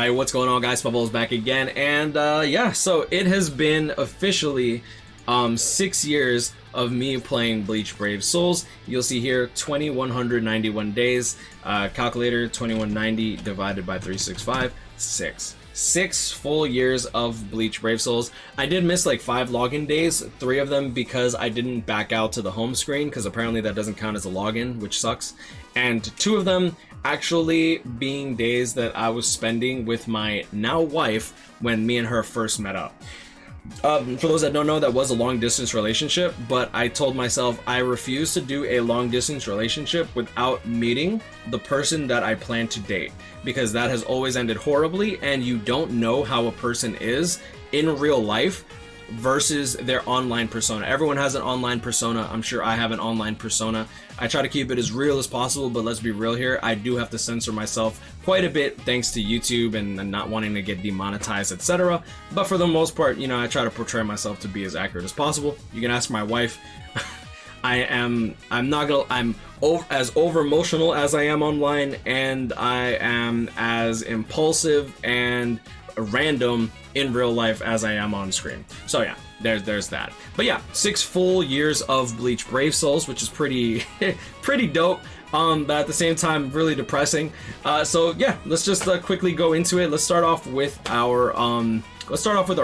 Alright, what's going on, guys? WeBull is back again, and yeah, so it has been officially 6 years of me playing Bleach Brave Souls. You'll see here 2191 days, calculator 2190 divided by 365, 6 full years of Bleach Brave Souls. I did miss like 5 login days, 3 of them because I didn't back out to the home screen, because apparently that doesn't count as a login, which sucks, and 2 of them actually being days that I was spending with my now wife when me and her first met up. For those that don't know, that was a long distance relationship, but I told myself I refuse to do a long distance relationship without meeting the person that I plan to date, because that has always ended horribly, and you don't know how a person is in real life versus their online persona. Everyone has an online persona. I'm sure I have an online persona. I try to keep it as real as possible, but let's be real here. I do have to censor myself quite a bit thanks to YouTube and not wanting to get demonetized, etc. But for the most part, you know, I try to portray myself to be as accurate as possible. You can ask my wife. I'm as over emotional as I am online, and I am as impulsive and random in real life as I am on screen. So yeah, there's that. But yeah, 6 full years of Bleach Brave Souls, which is pretty pretty dope, but at the same time really depressing. So yeah, let's just quickly go into it. Let's start off with our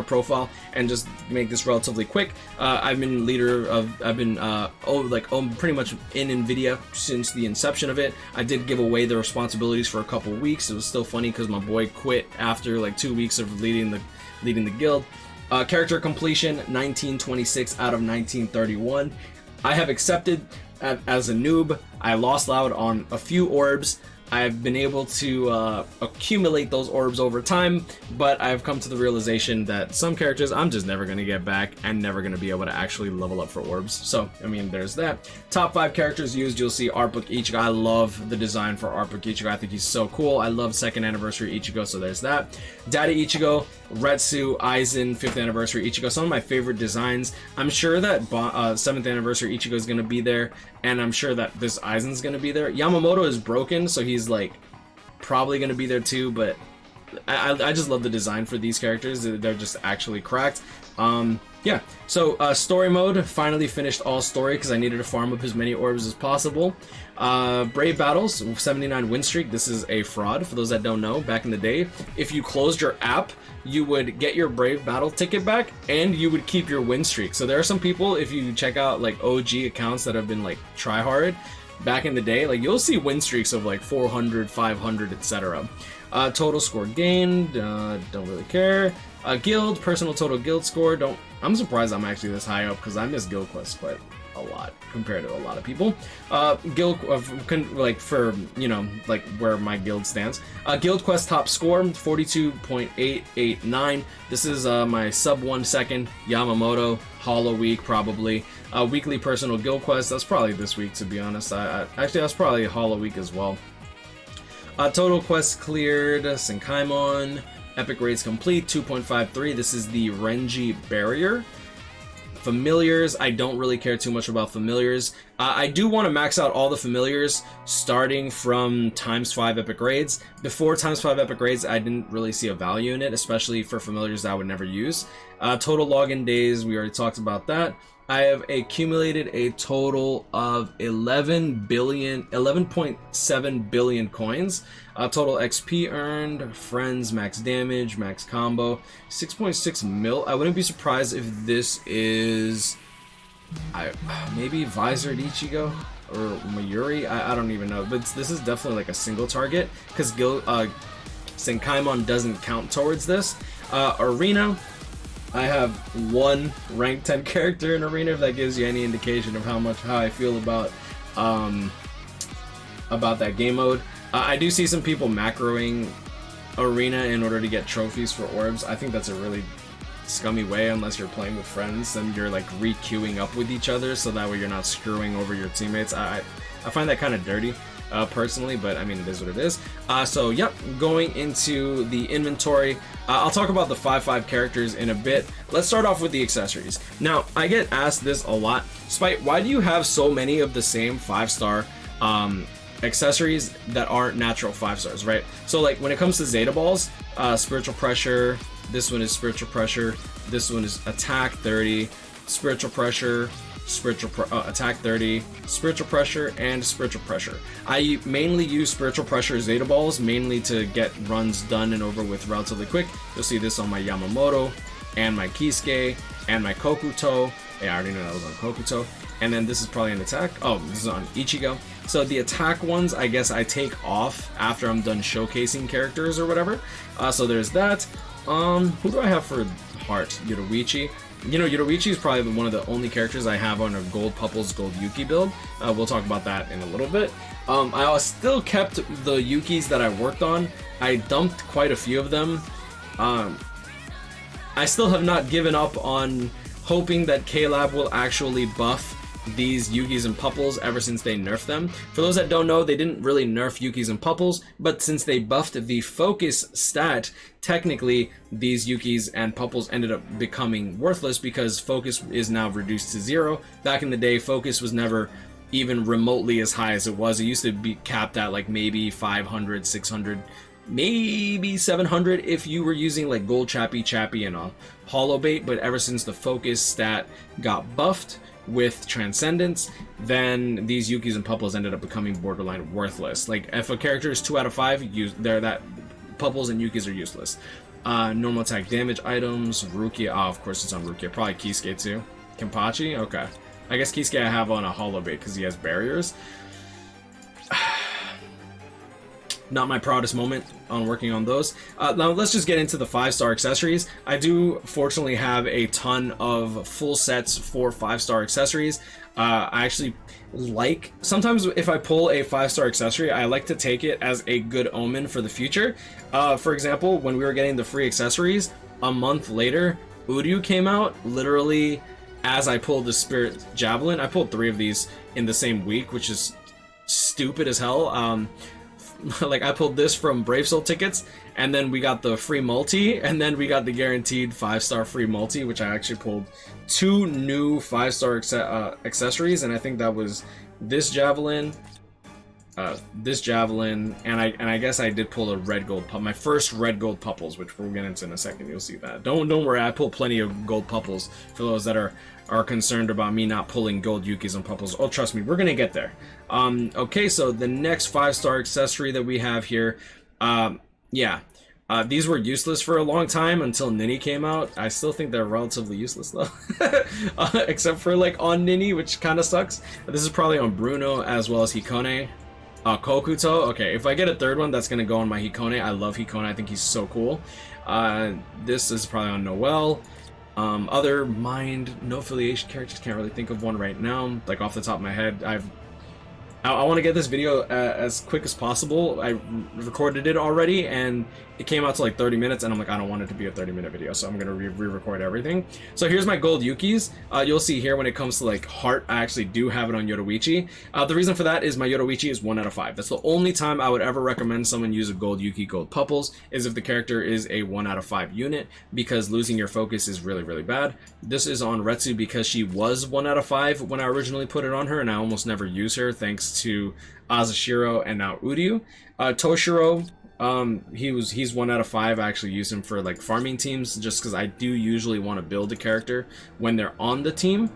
profile and just make this relatively quick. I've been pretty much in NVIDIA since the inception of it. I did give away the responsibilities for a couple weeks. It was still funny because my boy quit after like 2 weeks of leading the guild. Character completion 1926 out of 1931. I have accepted as a noob. I lost out on a few orbs. I've been able to accumulate those orbs over time, but I've come to the realization that some characters I'm just never going to get back and never going to be able to actually level up for orbs. So, I mean, there's that. Top 5 characters used, you'll see Art Book Ichigo. I love the design for Art Book Ichigo. I think he's so cool. I love 2nd anniversary Ichigo, so there's that. Daddy Ichigo, Retsu, Aizen, 5th anniversary Ichigo. Some of my favorite designs. I'm sure that 7th anniversary Ichigo is going to be there, and I'm sure that this Aizen's going to be there. Yamamoto is broken, so he's like probably going to be there too, but I just love the design for these characters. They're just actually cracked. Yeah, so story mode, finally finished all story because I needed to farm up as many orbs as possible. Brave Battles, 79 win streak. This is a fraud for those that don't know. Back in the day, if you closed your app, you would get your Brave Battle ticket back and you would keep your win streak. So there are some people, if you check out like OG accounts that have been like try hard back in the day, like you'll see win streaks of like 400, 500, etc. Total score gained, don't really care. Guild, personal total guild score, I'm surprised I'm actually this high up because I miss guild quests quite a lot compared to a lot of people. Guild, like for, you know, like where my guild stands. Guild quest top score, 42.889. This is my sub 1 second Yamamoto Hollow Week probably. Weekly personal guild quest, that's probably this week to be honest. Actually, that's probably Hollow Week as well. Total quests cleared, Senkaimon. Epic raids complete, 2.53. This is the Renji Barrier. Familiars, I don't really care too much about familiars. I do want to max out all the familiars starting from ×5 epic raids. Before ×5 epic raids, I didn't really see a value in it, especially for familiars that I would never use. Total login days, we already talked about that. I have accumulated a total of 11.7 billion coins. Total XP earned, friends, max damage, max combo, 6.6 mil. I wouldn't be surprised if this is maybe Visored Ichigo or Mayuri. I don't even know, but this is definitely like a single target because Senkaimon doesn't count towards this. Arena. I have 1 rank 10 character in Arena, if that gives you any indication of how I feel about that game mode. I do see some people macroing Arena in order to get trophies for orbs. I think that's a really scummy way, unless you're playing with friends and you're like re-queuing up with each other so that way you're not screwing over your teammates. I find that kind of dirty. Personally, but I mean, it is what it is. So yep, going into the inventory, I'll talk about the 5/5 characters in a bit. Let's start off with the accessories. Now, I get asked this a lot. Spite, why do you have so many of the same 5-star accessories that aren't natural 5 stars, right? So like when it comes to Zeta balls, spiritual pressure, this one is spiritual pressure, this one is attack 30, spiritual pressure, attack 30, spiritual pressure, and spiritual pressure. I mainly use spiritual pressure Zeta balls mainly to get runs done and over with relatively quick. You'll see this on my Yamamoto and my Kisuke and my Kokuto. Yeah, I already know that was on Kokuto. And then this is probably an attack. Oh, this is on Ichigo. So the attack ones, I guess I take off after I'm done showcasing characters or whatever. So there's that. Who do I have for heart? Yoruichi. You know, Yoruichi is probably one of the only characters I have on a Gold Pupples, Gold Yuki build. We'll talk about that in a little bit. I still kept the Yukis that I worked on. I dumped quite a few of them. I still have not given up on hoping that K-Lab will actually buff these Yukis and Pupples ever since they nerfed them. For those that don't know, they didn't really nerf Yukis and Pupples, but since they buffed the focus stat, technically these Yukis and Pupples ended up becoming worthless because focus is now reduced to 0. Back in the day, focus was never even remotely as high as it was. It used to be capped at like maybe 500, 600, maybe 700 if you were using like Gold Chappy and a Hollow Bait, but ever since the focus stat got buffed with Transcendence, then these Yukis and Pupples ended up becoming borderline worthless. Like if a character is 2 out of 5, Pupples and Yukis are useless. Normal attack damage items, Rukia, of course it's on Rukia, probably Kisuke too. Kenpachi, okay. I guess Kisuke I have on a Hollow Bait because he has barriers. Not my proudest moment on working on those. Now let's just get into the 5-star accessories. I do fortunately have a ton of full sets for 5-star accessories. I actually like, sometimes if I pull a 5-star accessory, I like to take it as a good omen for the future. For example, when we were getting the free accessories, a month later, Uryu came out, literally as I pulled the Spirit Javelin. I pulled 3 of these in the same week, which is stupid as hell. Like I pulled this from Brave Soul tickets, and then we got the free multi, and then we got the guaranteed 5-star free multi, which I actually pulled 2 new 5-star accessories, and I think that was this javelin, and I guess I did pull a red gold my first red gold Pupples, which we'll get into in a second. You'll see that. Don't worry, I pulled plenty of gold Pupples for those that are concerned about me not pulling gold Yukis and Pupples. Oh, trust me, we're gonna get there. Okay, so the next 5-star accessory that we have here, these were useless for a long time until Nini came out. I still think they're relatively useless though, except for like on Nini, which kind of sucks. This is probably on Bruno as well as Hikone. Kokuto. Okay, if I get a 3rd one, that's gonna go on my Hikone. I love Hikone. I think he's so cool. This is probably on Noelle. Other mind, no affiliation characters, can't really think of one right now, like off the top of my head. I want to get this video as quick as possible. I recorded it already and it came out to like 30 minutes and I'm like, I don't want it to be a 30-minute video, so I'm gonna re-record everything. So here's my gold Yukis. You'll see here when it comes to like heart, I actually do have it on Yoruichi. The reason for that is my Yoruichi is 1 out of 5. That's the only time I would ever recommend someone use a gold Yuki, gold Pupples, is if the character is a 1 out of 5 unit, because losing your focus is really, really bad. This is on Retsu because she was 1 out of 5 when I originally put it on her, and I almost never use her thanks to Azashiro and now Uryu. Toshiro, he's 1 out of 5. I actually use him for like farming teams just because I do usually want to build a character when they're on the team.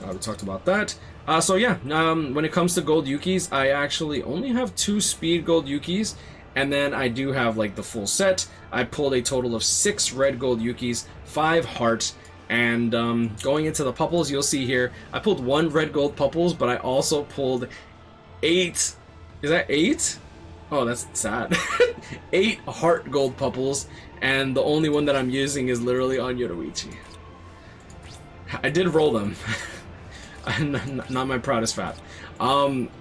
We talked about that. So yeah, when it comes to gold Yukis, I actually only have 2 speed gold Yukis, and then I do have like the full set. I pulled a total of 6 red gold Yukis, 5 heart, and going into the Pupples, you'll see here, I pulled 1 red gold Pupples, but I also pulled 8. Is that 8? Oh, that's sad. 8 heart gold Pupples, and the only one that I'm using is literally on Yoruichi. I did roll them. Not my proudest fact.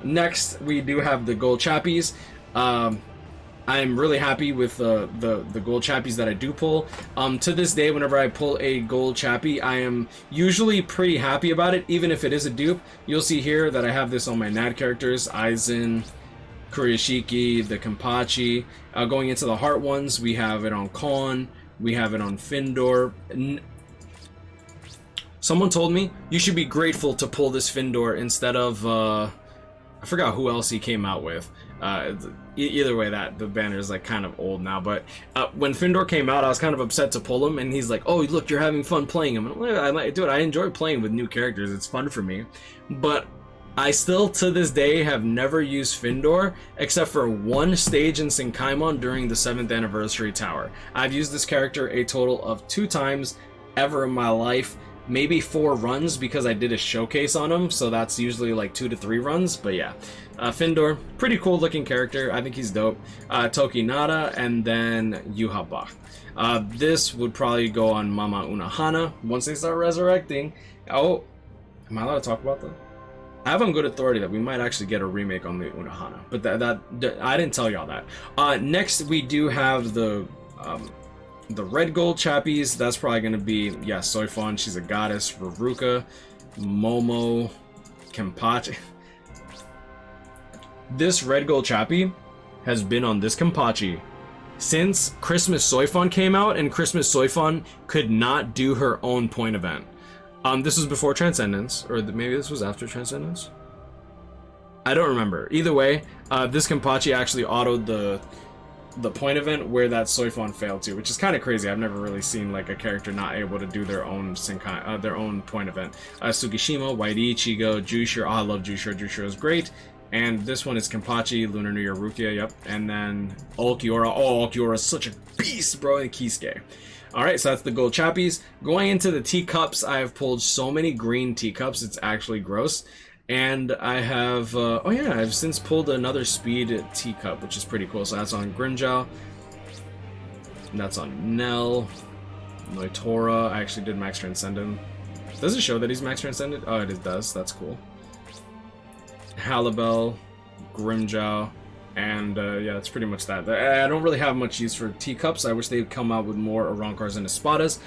Next, we do have the gold Chappies. I'm really happy with the gold Chappies that I do pull. To this day, whenever I pull a gold Chappie, I am usually pretty happy about it, even if it is a dupe. You'll see here that I have this on my NAD characters, Aizen, Kurishiki, the Kenpachi. Going into the heart ones, we have it on Kon, we have it on Findor. Someone told me you should be grateful to pull this Findor instead of I forgot who else he came out with. Either way, that the banner is like kind of old now. But when Findor came out, I was kind of upset to pull him, and he's like, "Oh, look, you're having fun playing him." And I'm like, dude, I enjoy playing with new characters. It's fun for me. But I still, to this day, have never used Findor except for one stage in Senkaimon during the 7th anniversary tower. I've used this character a total of 2 times ever in my life. Maybe 4 runs because I did a showcase on him, so that's usually like 2 to 3 runs. But yeah, Findor, pretty cool looking character. I think he's dope. Tokinada, and then Yuhaba. This would probably go on Mama Unahana once they start resurrecting. Oh, am I allowed to talk about that? I have on good authority that we might actually get a remake on the Unahana, but that I didn't tell y'all that. Next, we do have the red gold chappies. That's probably going to be, yeah, Soifon, she's a goddess. Raruka, Momo, Kenpachi. This red gold chappie has been on this Kenpachi since Christmas Soifon came out, and Christmas Soifon could not do her own point event. This was before Transcendence, or maybe this was after Transcendence? I don't remember. Either way, this Kenpachi actually autoed the point event where that Soifon failed to, which is kind of crazy. I've never really seen like a character not able to do their own their own point event. Tsukishima, White Ichigo, Jushiro. Oh, I love Jushiro. Jushiro is great. And this one is Kenpachi, Lunar New Year Rukia, yep. And then Ulquiorra. Oh, Ulquiorra is such a beast, bro, and Kisuke. Alright, so that's the gold chappies. Going into the teacups, I have pulled so many green teacups, it's actually gross. And I have, oh yeah, I've since pulled another speed teacup, which is pretty cool. So that's on Grimjow. And that's on Nell. Noitora. I actually did Max Transcendent. Does it show that he's Max Transcendent? Oh, it does. That's cool. Halibel, Grimjow, and yeah, that's pretty much that. I don't really have much use for teacups. I wish they'd come out with more Arankars and Espadas.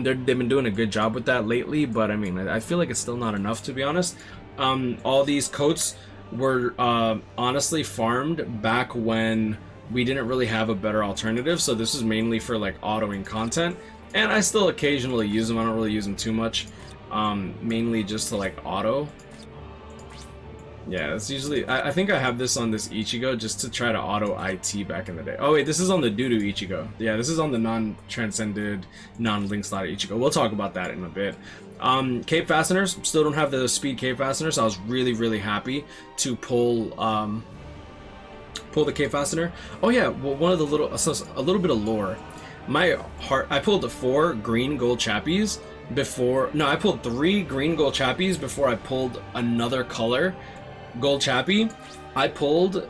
They've been doing a good job with that lately, but I mean, I feel like it's still not enough, to be honest. All these coats were honestly farmed back when we didn't really have a better alternative, so this is mainly for like autoing content, and I still occasionally use them. I don't really use them too much, mainly just to like auto. Yeah, it's usually, I think I have this on this Ichigo just to try to auto IT back in the day. Oh wait, this is on the Dudu Ichigo. Yeah, this is on the non-transcended, non-link slot Ichigo. We'll talk about that in a bit. Cape Fasteners, still don't have the speed Cape Fasteners. So I was really happy to pull the Cape Fastener. Oh yeah, well, one of the little, a little bit of lore. I pulled the 4 green gold chappies before, no, I pulled 3 green gold chappies before I pulled another color gold chappie. I pulled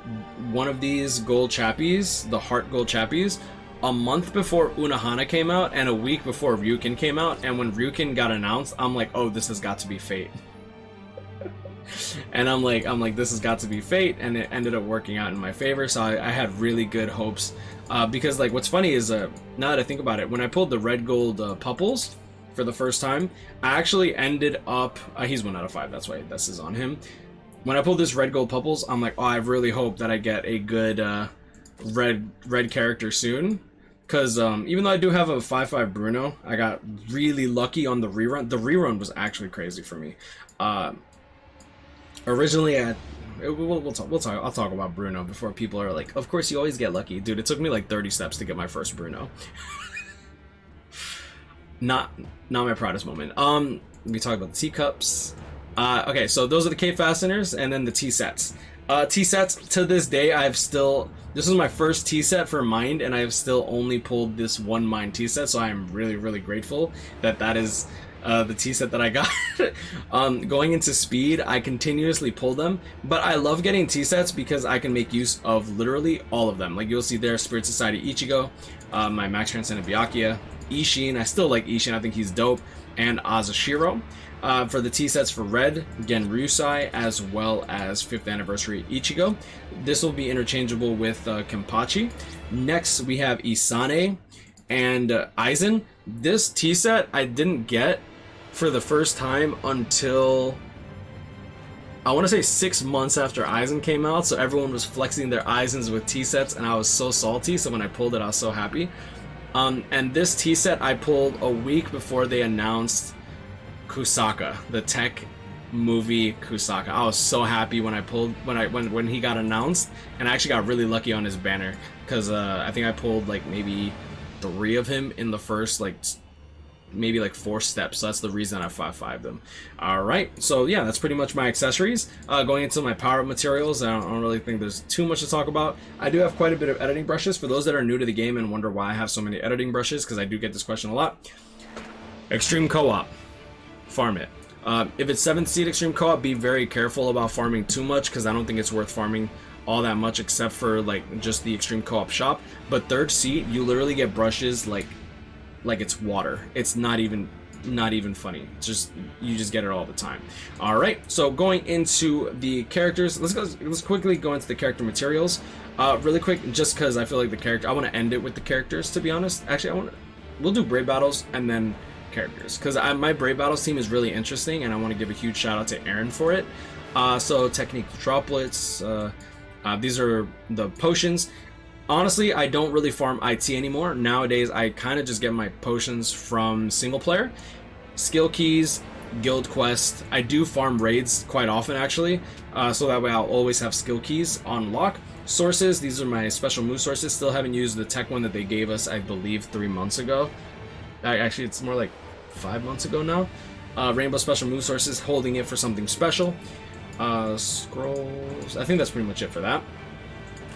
one of these gold chappies, the heart gold chappies, a month before Unahana came out and a week before Ryukin came out, and when Ryukin got announced, I'm like, oh, this has got to be fate. And I'm like, this has got to be fate, and it ended up working out in my favor. So I had really good hopes, because like what's funny is now that I think about it, when I pulled the red gold Pupples for the first time, I actually ended up he's 1 out of 5, that's why this is on him. When I pulled this red gold Pupples, I'm like, oh, I really hope that I get a good red character soon, because even though I do have a 5/5 Bruno, I got really lucky on the rerun. The rerun was actually crazy for me. Originally, we'll talk. I'll talk about Bruno before people are like, of course you always get lucky, dude. It took me like 30 steps to get my first Bruno. Not my proudest moment. We talk about the teacups. Okay, so those are the Cape Fasteners, and then the T-sets. T-sets, to this day, this is my first T-set for Mind, and I have still only pulled this one Mind T-set, so I am really grateful that is the T-set that I got. Going into Speed, I continuously pull them, but I love getting T-sets because I can make use of literally all of them. Like, you'll see there, Spirit Society Ichigo, my Max Transcendent Byakuya, Ishin, I still like Ishin, I think he's dope, and Azashiro. For the T-sets for Red, Genryusai, as well as 5th Anniversary Ichigo. This will be interchangeable with Kenpachi. Next, we have Isane and Aizen. This T-set I didn't get for the first time until, I want to say 6 months after Aizen came out, so everyone was flexing their Aizens with T-sets, and I was so salty, so when I pulled it, I was so happy. And this T-set I pulled a week before they announced Kusaka, the tech movie Kusaka. I was so happy when when he got announced, and I actually got really lucky on his banner because I think I pulled like maybe 3 of him in the first like maybe like 4 steps. So that's the reason I 5-5'd them. All right, so yeah, that's pretty much my accessories. Going into my power-up materials, I don't really think there's too much to talk about. I do have quite a bit of editing brushes. For those that are new to the game and wonder why I have so many editing brushes, because I do get this question a lot. Extreme co-op, farm it. If it's 7th seed extreme co-op, be very careful about farming too much, because I don't think it's worth farming all that much except for like just the extreme co-op shop. But 3rd seed, you literally get brushes like it's water. It's not even funny. It's just, you just get it all the time. All right, so going into the characters, let's quickly go into the character materials really quick, just because I feel like the character, I want to end it with the characters, to be honest. Actually, we'll do Brave Battles and then characters, because my Brave Battles team is really interesting, and I want to give a huge shout out to Aaron for it. So technique droplets, these are the potions. Honestly, I don't really farm IT anymore. Nowadays, I kind of just get my potions from single player. Skill keys, guild quest. I do farm raids quite often, actually. So that way I'll always have skill keys on lock. Sources, these are my special move sources. Still haven't used the tech one that they gave us, I believe, 3 months ago. Actually, it's more like 5 months ago now. Rainbow special move sources, holding it for something special. Scrolls, I think that's pretty much it for that.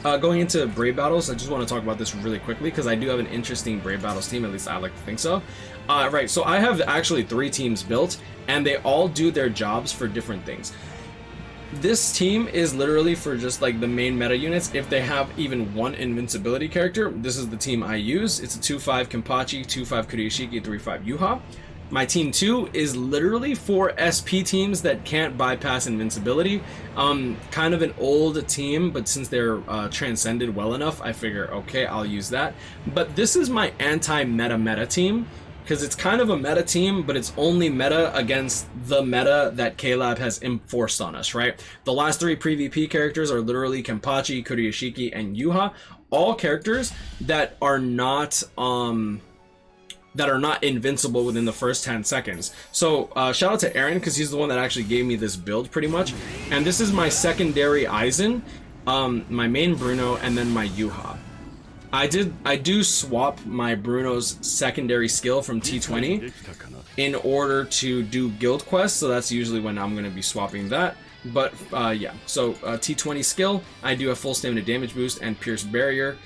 Going into Brave Battles, I just want to talk about this really quickly because I do have an interesting Brave Battles team, at least I like to think so. Right, so I have actually 3 teams built, and they all do their jobs for different things. This team is literally for just like the main meta units. If they have even 1 invincibility character, this is the team I use. It's a 2-5 Kenpachi, 2-5 Kuryoshiki, 3-5 Yuha. My team 2 is literally for SP teams that can't bypass invincibility. Kind of an old team, but since they're transcended well enough, I figure, okay, I'll use that. But this is my anti-meta team, because it's kind of a meta team, but it's only meta against the meta that K-Lab has enforced on us, right? The last 3 PvP characters are literally Kenpachi, Kuryoshiki, and Yuha. All characters that are not invincible within the first 10 seconds. So shout out to Aaron, because he's the one that actually gave me this build pretty much. And this is my secondary Aizen, my main Bruno, and then my Yuha. I do swap my Bruno's secondary skill from T20 in order to do guild quests, so that's usually when I'm going to be swapping that. But yeah, so T20 skill, I do have full stamina damage boost and pierce barrier.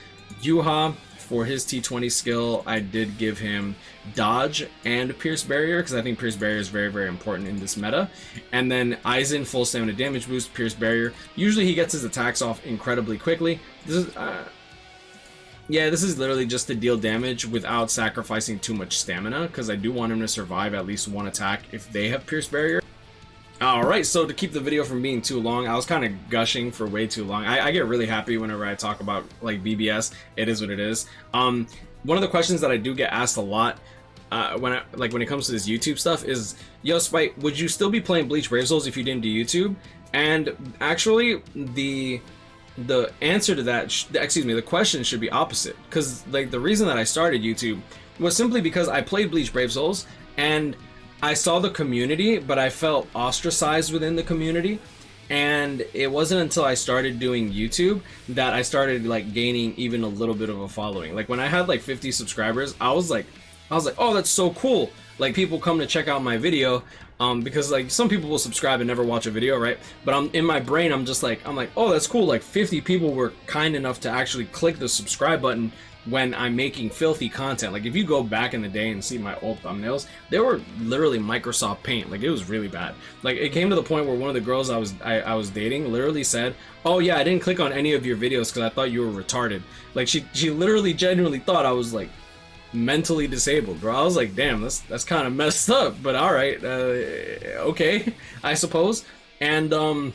Yuha, for his T20 skill, I did give him dodge and pierce barrier, because I think pierce barrier is very, very important in this meta. And then Aizen, full stamina damage boost, pierce barrier. Usually he gets his attacks off incredibly quickly. This is yeah, this is literally just to deal damage without sacrificing too much stamina, because I do want him to survive at least 1 attack if they have pierce barrier. Alright, so to keep the video from being too long, I was kind of gushing for way too long. I get really happy whenever I talk about like BBS. It is what it is. One of the questions that I do get asked a lot when it comes to this YouTube stuff is, yo Spite, would you still be playing Bleach Brave Souls if you didn't do YouTube? And actually the answer to that, the question should be opposite, because like the reason that I started YouTube was simply because I played Bleach Brave Souls and I saw the community, but I felt ostracized within the community. And it wasn't until I started doing YouTube that I started like gaining even a little bit of a following. Like when I had like 50 subscribers, I was like, oh, that's so cool. Like people come to check out my video, because like some people will subscribe and never watch a video, right? But in my brain, I'm like, oh, that's cool. Like 50 people were kind enough to actually click the subscribe button when I'm making filthy content. Like if you go back in the day and see my old thumbnails, they were literally Microsoft Paint. Like it was really bad. Like it came to the point where one of the girls I was dating literally said, oh yeah, I didn't click on any of your videos because I thought you were retarded. Like she literally genuinely thought I was like mentally disabled, bro. I was like, damn, that's kind of messed up, but all right, okay, I suppose. And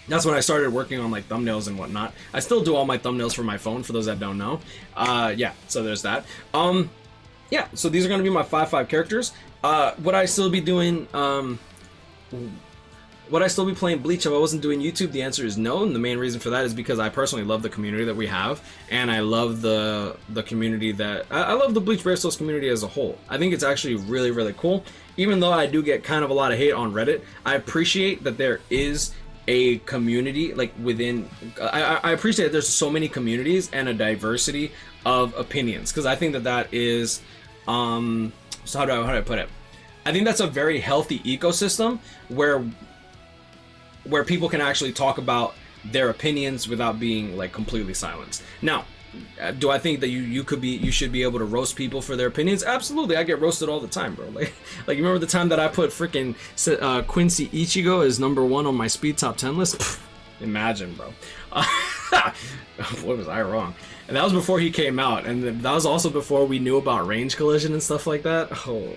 that's when I started working on like thumbnails and whatnot. I still do all my thumbnails for my phone, for those that don't know. Yeah, so there's that. Yeah, so these are gonna be my 5-5 characters. Would I still be doing Would I still be playing Bleach if I wasn't doing YouTube? The answer is no, and the main reason for that is because I personally love the community that we have, and I love the community that I love the Bleach Brave Souls community as a whole. I think it's actually really, really cool. Even though I do get kind of a lot of hate on Reddit, I appreciate that there is a community like within. I appreciate that there's so many communities and a diversity of opinions, because I think that that is so how do I put it? I think that's a very healthy ecosystem where people can actually talk about their opinions without being like completely silenced. Now, do I think that you should be able to roast people for their opinions? Absolutely. I get roasted all the time, bro. Like you remember the time that I put freaking Quincy Ichigo as #1 on my speed top 10 list? Pfft, imagine, bro. What was I wrong? And that was before he came out, and that was also before we knew about range collision and stuff like that. Oh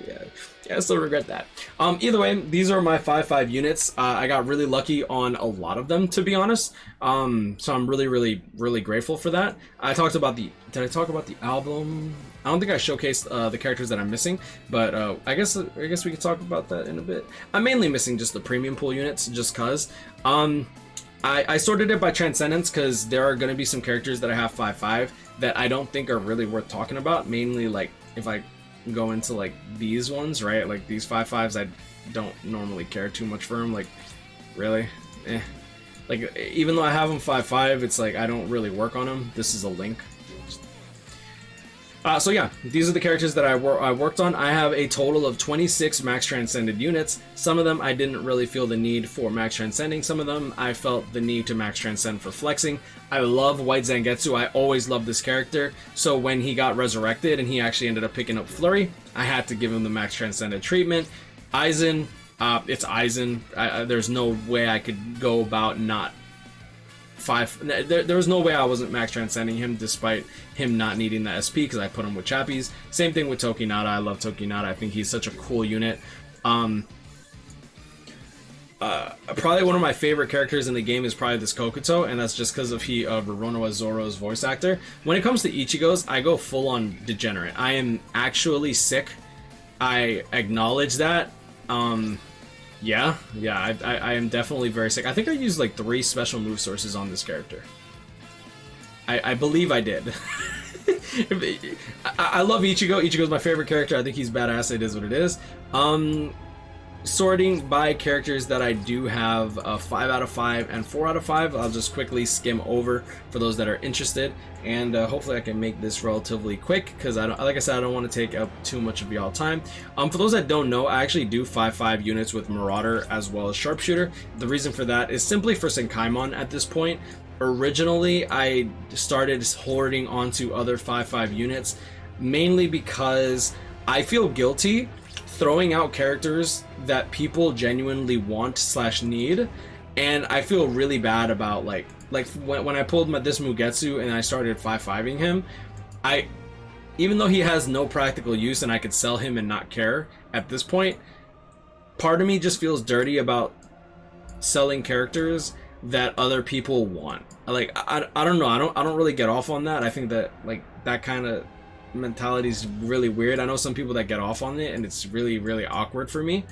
yeah. I still regret that. Either way, these are my 5/5 units. I got really lucky on a lot of them, to be honest. So I'm really, really, really grateful for that. I talked about did I talk about the album? I don't think I showcased the characters that I'm missing, but I guess we could talk about that in a bit. I'm mainly missing just the premium pool units, just cause. I sorted it by transcendence because there are going to be some characters that I have 5/5 that I don't think are really worth talking about. Mainly, like if I go into like these ones, right? Like these 5/5s, I don't normally care too much for them. Like, really, like even though I have them 5/5, it's like I don't really work on them. This is a link. So yeah, these are the characters that I worked on. I have a total of 26 max transcended units. Some of them I didn't really feel the need for max transcending. Some of them I felt the need to max transcend for flexing. I love White Zangetsu. I always loved this character. So when he got resurrected and he actually ended up picking up Flurry, I had to give him the max transcended treatment. Aizen, it's Aizen. There's no way I could go about not there was no way I wasn't max transcending him despite him not needing the SP because I put him with Chappies. Same thing with Tokinata. I love Tokinata. I think he's such a cool unit. Probably one of my favorite characters in the game is probably this Kokuto, and that's just because of Roronoa Zoro's voice actor. When it comes to Ichigos, I go full on degenerate. I am actually sick. I acknowledge that. Yeah, I am definitely very sick. I think I used like 3 special move sources on this character. I believe I did. I love Ichigo. Ichigo's my favorite character. I think he's badass. It is what it is. Sorting by characters that I do have 5 out of 5 and 4 out of 5. I'll just quickly skim over for those that are interested, and hopefully I can make this relatively quick because like I said, I don't want to take up too much of y'all time. For those that don't know, I actually do 5/5 units with Marauder as well as Sharpshooter. The reason for that is simply for Senkaimon at this point. Originally, I started hoarding onto other 5/5 units mainly because I feel guilty throwing out characters that people genuinely want / need, and I feel really bad about like when I pulled this Mugetsu and I started 5/5ing him, even though he has no practical use and I could sell him and not care at this point, part of me just feels dirty about selling characters that other people want. Like I don't know, I don't really get off on that. I think that like that kind of mentality is really weird. I know some people that get off on it and it's really, really awkward for me.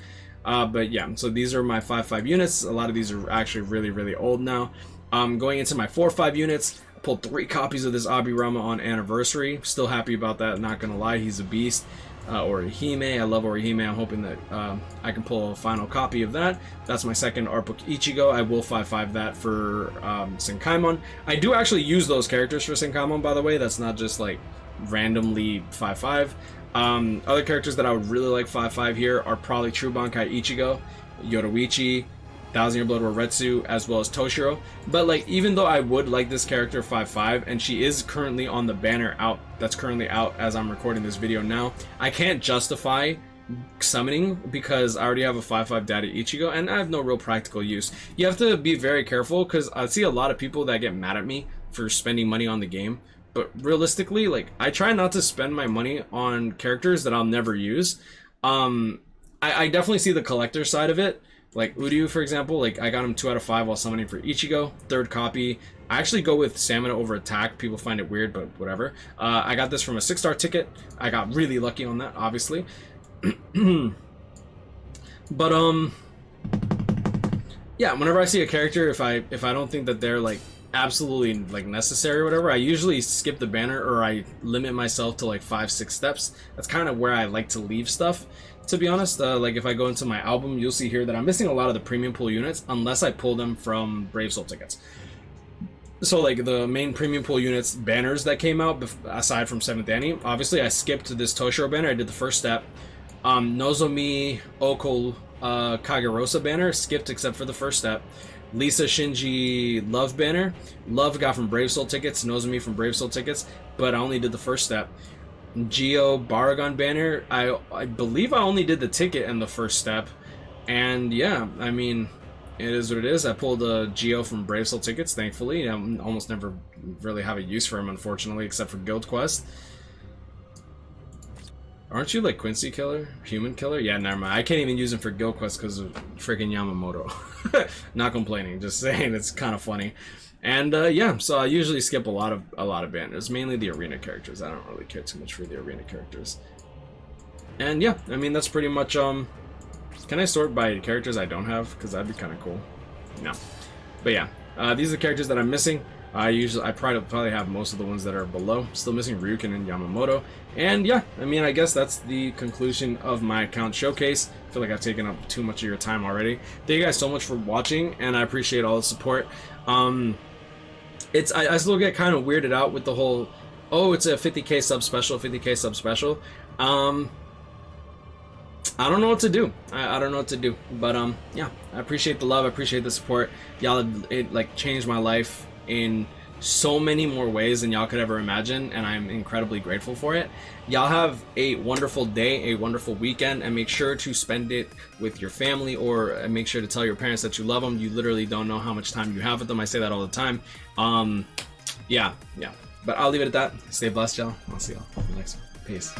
But yeah, so these are my 5/5 units. A lot of these are actually really, really old now. Going into my 4/5 units, I pulled 3 copies of this Abirama on anniversary. Still happy about that, not gonna lie, he's a beast. Orihime, I love Orihime. I'm hoping that I can pull a final copy of that. That's my second art book Ichigo. I will 5/5 that for Senkaimon. I do actually use those characters for Senkaimon, by the way. That's not just like randomly 5/5. Other characters that I would really like 5/5 here are probably True Bankai Ichigo, Yoruichi, 1,000 Year Blood Waretsu, as well as Toshiro. But like, even though I would like this character 5/5, and she is currently on the banner that's currently out as I'm recording this video now, I can't justify summoning because I already have a 5/5 Daddy Ichigo and I have no real practical use. You have to be very careful because I see a lot of people that get mad at me for spending money on the game. But realistically, like, I try not to spend my money on characters that I'll never use. I definitely see the collector side of it. Like Uryu, for example, like I got him 2 out of 5 while summoning for Ichigo, 3rd copy. I actually go with Stamina over Attack. People find it weird, but whatever. I got this from a 6-star ticket. I got really lucky on that, obviously. But yeah, whenever I see a character, if I don't think that they're like absolutely like necessary or whatever, I usually skip the banner, or I limit myself to like 5-6 steps. That's kind of where I like to leave stuff, to be honest. Like if I go into my album, you'll see here that I'm missing a lot of the premium pool units unless I pull them from Brave Soul tickets. So like the main premium pool units banners that came out, aside from 7th Annie, obviously I skipped this Toshiro banner. I did the first step. Nozomi Oko Kagerosa banner, skipped except for the first step. Lisa Shinji Love banner, Love got from Brave Soul tickets, Nozomi from Brave Soul tickets, but I only did the first step. Geo Baragon banner, I believe I only did the ticket and the first step. And yeah, I mean, it is what it is. I pulled a Geo from Brave Soul tickets, thankfully. I almost never really have a use for him, unfortunately, except for Guild Quest. Aren't you like Quincy Killer? Human Killer? Yeah, never mind. I can't even use him for Guild Quest because of freaking Yamamoto. Not complaining, just saying it's kind of funny. And yeah, so I usually skip a lot of banners, mainly the arena characters. I don't really care too much for the arena characters. And yeah, I mean that's pretty much can I sort by characters I don't have? Because that'd be kind of cool. No. But yeah, these are the characters that I'm missing. I probably have most of the ones that are below. Still missing Ryukin and Yamamoto. And yeah, I mean, I guess that's the conclusion of my account showcase. I feel like I've taken up too much of your time already. Thank you guys so much for watching, and I appreciate all the support. I still get kind of weirded out with the whole, oh, it's a 50k sub special, 50k sub special. I don't know what to do. I don't know what to do. But yeah, I appreciate the love. I appreciate the support. Y'all, it like changed my life in so many more ways than y'all could ever imagine, and I'm incredibly grateful for it. Y'all have a wonderful day, a wonderful weekend, and make sure to spend it with your family, or make sure to tell your parents that you love them. You literally don't know how much time you have with them. I say that all the time. Yeah, but I'll leave it at that. Stay blessed, y'all. I'll see y'all in the next one. Peace.